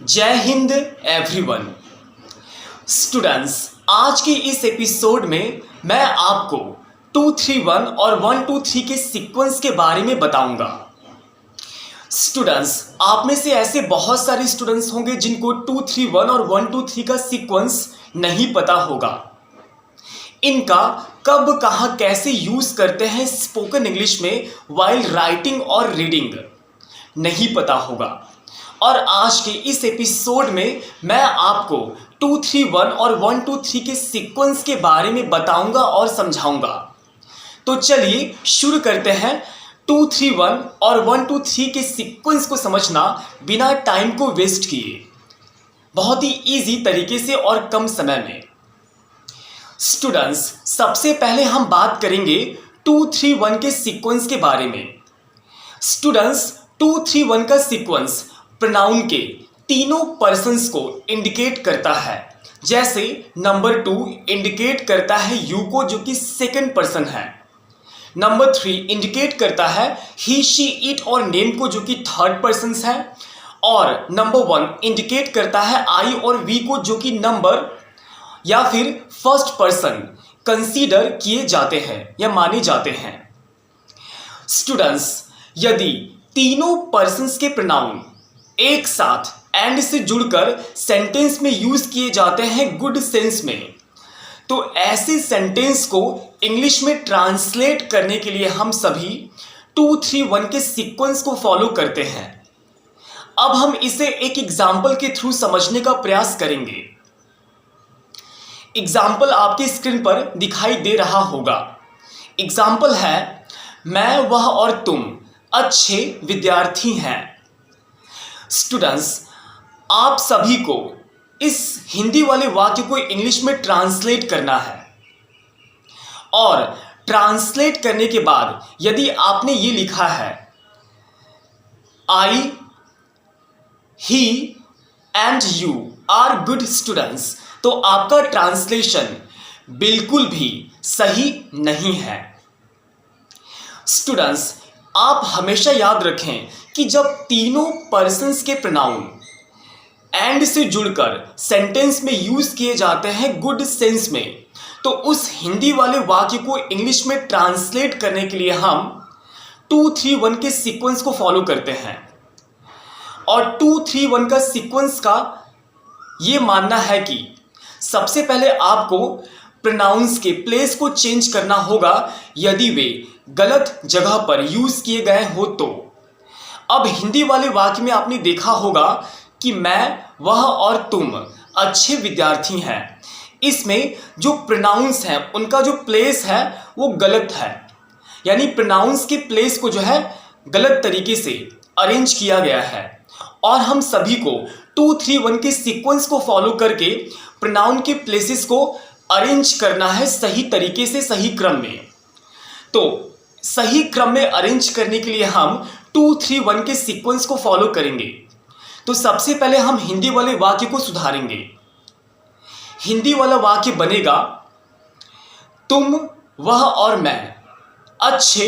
जय Hind everyone. Students, आज के इस एपिसोड में मैं आपको 231 और 123 के सीक्वेंस के बारे में बताऊंगा। स्टूडेंट्स, आप में से ऐसे बहुत सारे स्टूडेंट्स होंगे जिनको 231 और 123 का सीक्वेंस नहीं पता होगा। इनका कब कहाँ कैसे यूज करते हैं स्पोकन इंग्लिश में वाइल राइटिंग और रीडिंग नहीं पता होगा। और आज के इस एपिसोड में मैं आपको 231 और 123 के सीक्वेंस के बारे में बताऊंगा और समझाऊंगा। तो चलिए शुरू करते हैं 231 और 123 के सीक्वेंस को समझना बिना टाइम को वेस्ट किए, बहुत ही इजी तरीके से और कम समय में। स्टूडेंट्स, सबसे पहले हम बात करेंगे 231 के सीक्वेंस के बारे में। स्टूडेंट्स, 231 का सीक्वेंस प्रोनाउन के तीनों पर्सन्स को इंडिकेट करता है। जैसे नंबर 2 इंडिकेट करता है यू को, जो कि सेकंड पर्सन है। नंबर 3 इंडिकेट करता है ही, शी, इट और नेम को, जो कि थर्ड पर्सन है। और नंबर 1 इंडिकेट करता है आई और वी को, जो कि नंबर या फिर फर्स्ट पर्सन कंसीडर किए जाते हैं या माने जाते हैं। स्टूडेंट्स, यदि तीनों पर्सन्स के प्रोनाउन एक साथ एंड से जुड़कर सेंटेंस में यूज किए जाते हैं गुड सेंस में, तो ऐसे सेंटेंस को इंग्लिश में ट्रांसलेट करने के लिए हम सभी 231 के सीक्वेंस को फॉलो करते हैं। अब हम इसे एक एग्जाम्पल के थ्रू समझने का प्रयास करेंगे। एग्जाम्पल आपके स्क्रीन पर दिखाई दे रहा होगा। एग्जाम्पल है, मैं, वह और तुम अच्छे विद्यार्थी हैं। स्टूडेंट्स, आप सभी को इस हिंदी वाले वाक्य को इंग्लिश में ट्रांसलेट करना है। और ट्रांसलेट करने के बाद यदि आपने ये लिखा है I, he and you are good students, तो आपका ट्रांसलेशन बिल्कुल भी सही नहीं है। स्टूडेंट्स, आप हमेशा याद रखें कि जब तीनों पर्सन्स के प्रोनाउन एंड से जुड़कर सेंटेंस में यूज किए जाते हैं गुड सेंस में, तो उस हिंदी वाले वाक्य को इंग्लिश में ट्रांसलेट करने के लिए हम 231 के सीक्वेंस को फॉलो करते हैं। और 231 का सीक्वेंस का ये मानना है कि सबसे पहले आपको प्रोनाउंस के प्लेस को चेंज करना होगा यदि वे गलत जगह पर यूज किए गए हो तो। अब हिंदी वाले वाक्य में आपने देखा होगा कि मैं, वह और तुम अच्छे विद्यार्थी हैं। इसमें जो प्रोनाउंस हैं उनका जो प्लेस है वो गलत है, यानी प्रोनाउंस के प्लेस को जो है गलत तरीके से अरेंज किया गया है। और हम सभी को 231 के सीक्वेंस को फॉलो करके प्रोनाउन के प्लेसेस को अरेंज करना है सही तरीके से, सही क्रम में। तो सही क्रम में अरेंज करने के लिए हम 231 के सीक्वेंस को फॉलो करेंगे। तो सबसे पहले हम हिंदी वाले वाक्य को सुधारेंगे। हिंदी वाला वाक्य बनेगा, तुम, वह और मैं अच्छे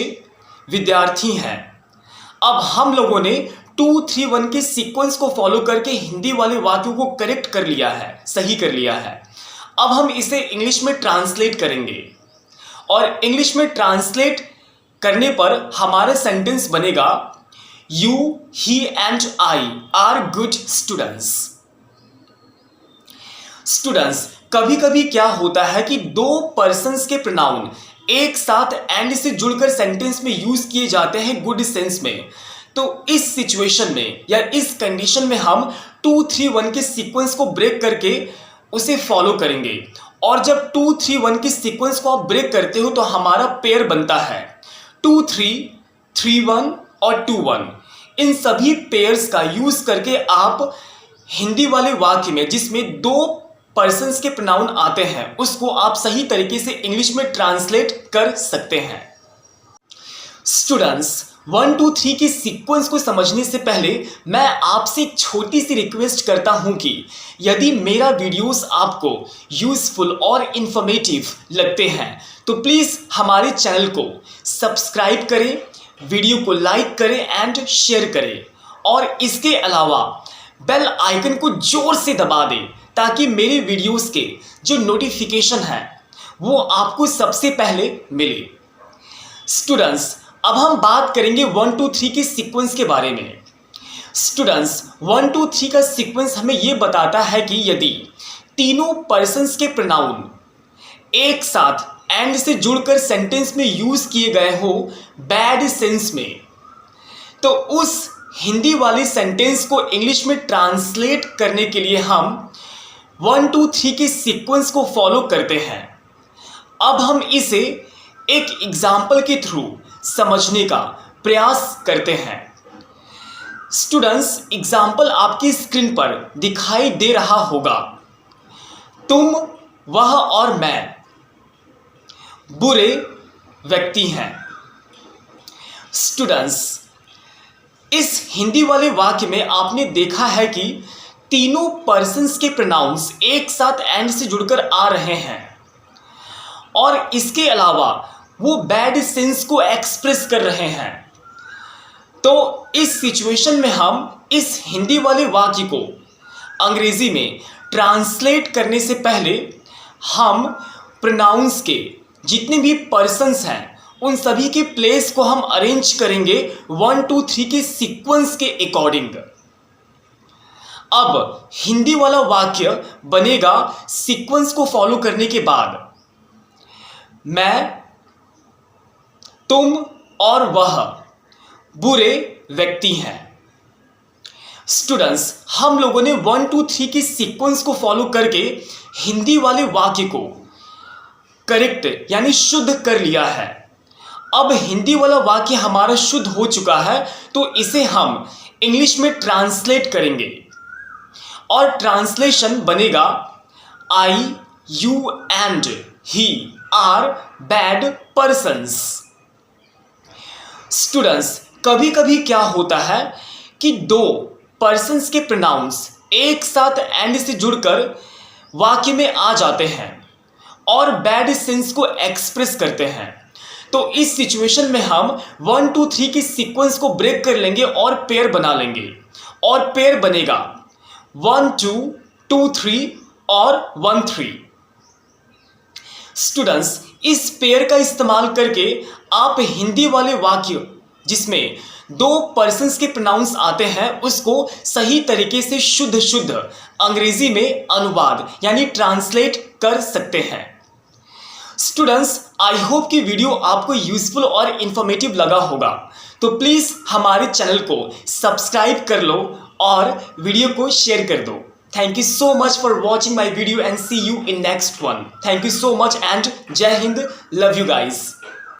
विद्यार्थी हैं। अब हम लोगों ने 231 के सीक्वेंस को फॉलो करके हिंदी वाले वाक्यों को करेक्ट कर लिया है, सही कर लिया है। अब हम इसे इंग्लिश में ट्रांसलेट करेंगे। और इंग्लिश में ट्रांसलेट करने पर हमारा सेंटेंस बनेगा, you, he and I R good students. Students, कभी कभी क्या होता है कि दो पर्सन्स के प्रोनाउन एक साथ एंड से जुड़कर सेंटेंस में यूज किए जाते हैं गुड सेंस में। तो इस सिचुएशन में या इस कंडीशन में हम 231 के सीक्वेंस को ब्रेक करके उसे फॉलो करेंगे। और जब 231 के सीक्वेंस को आप ब्रेक करते हो तो हमारा पेयर बनता है 23, 31 और 21। इन सभी पेयर्स का यूज करके आप हिंदी वाले वाक्य में जिसमें दो पर्सन्स के प्रोनाउन आते हैं उसको आप सही तरीके से इंग्लिश में ट्रांसलेट कर सकते हैं। स्टूडेंट्स, 1, 2, 3 की सीक्वेंस को समझने से पहले मैं आपसे एक छोटी सी रिक्वेस्ट करता हूं कि यदि मेरा वीडियोस आपको यूजफुल और इंफॉर्मेटिव लगते हैं तो प्लीज़ हमारे चैनल को सब्सक्राइब करें, वीडियो को लाइक करें एंड शेयर करें। और इसके अलावा बेल आइकन को जोर से दबा दें ताकि मेरे वीडियोस के जो नोटिफिकेशन है वो आपको सबसे पहले मिले। स्टूडेंट्स, अब हम बात करेंगे 1 2 3 के सीक्वेंस के बारे में। स्टूडेंट्स, 1 2 3 का सीक्वेंस हमें ये बताता है कि यदि तीनों पर्सन्स के प्रोनाउन एक साथ एंड से जुड़कर सेंटेंस में यूज किए गए हो बैड सेंस में, तो उस हिंदी वाले सेंटेंस को इंग्लिश में ट्रांसलेट करने के लिए हम 1 2 3 के सीक्वेंस को फॉलो करते हैं। अब हम इसे एक एग्जाम्पल के थ्रू समझने का प्रयास करते हैं। स्टूडेंट्स, एग्जाम्पल आपकी स्क्रीन पर दिखाई दे रहा होगा। तुम, वह और मैं बुरे व्यक्ति हैं। स्टूडेंट्स, इस हिंदी वाले वाक्य में आपने देखा है कि तीनों पर्सन्स के प्रोनाउंस एक साथ एंड से जुड़कर आ रहे हैं और इसके अलावा वो बैड सेंस को एक्सप्रेस कर रहे हैं। तो इस सिचुएशन में हम इस हिंदी वाले वाक्य को अंग्रेजी में ट्रांसलेट करने से पहले हम प्रोनाउंस के जितने भी पर्सन्स हैं उन सभी के प्लेस को हम अरेंज करेंगे 1 2 3 के सीक्वेंस के अकॉर्डिंग। अब हिंदी वाला वाक्य बनेगा सीक्वेंस को फॉलो करने के बाद, मैं, तुम और वह बुरे व्यक्ति हैं। स्टूडेंट्स, हम लोगों ने 1 2 3 के सीक्वेंस को फॉलो करके हिंदी वाले वाक्य को करेक्ट यानी शुद्ध कर लिया है। अब हिंदी वाला वाक्य हमारा शुद्ध हो चुका है, तो इसे हम इंग्लिश में ट्रांसलेट करेंगे और ट्रांसलेशन बनेगा I, you and he are bad persons. Students, कभी कभी क्या होता है कि दो पर्सन्स के प्रोनाउंस एक साथ एंड से जुड़कर वाक्य में आ जाते हैं और बैड सेंस को एक्सप्रेस करते हैं। तो इस सिचुएशन में हम 1 2 3 के सीक्वेंस को ब्रेक कर लेंगे और पेयर बना लेंगे और पेयर बनेगा 1 2 2 3 और 1 3। स्टूडेंट्स, इस पेयर का इस्तेमाल करके आप हिंदी वाले वाक्य जिसमें दो पर्सन्स के प्रोनाउंस आते हैं उसको सही तरीके से शुद्ध अंग्रेजी में अनुवाद यानी ट्रांसलेट कर सकते हैं। स्टूडेंट्स, आई होप कि वीडियो आपको यूजफुल और इंफॉर्मेटिव लगा होगा, तो प्लीज़ हमारे चैनल को सब्सक्राइब कर लो और वीडियो को शेयर कर दो। Thank you so much for watching my video and see you in next one. Thank you so much and Jai Hind. Love you guys.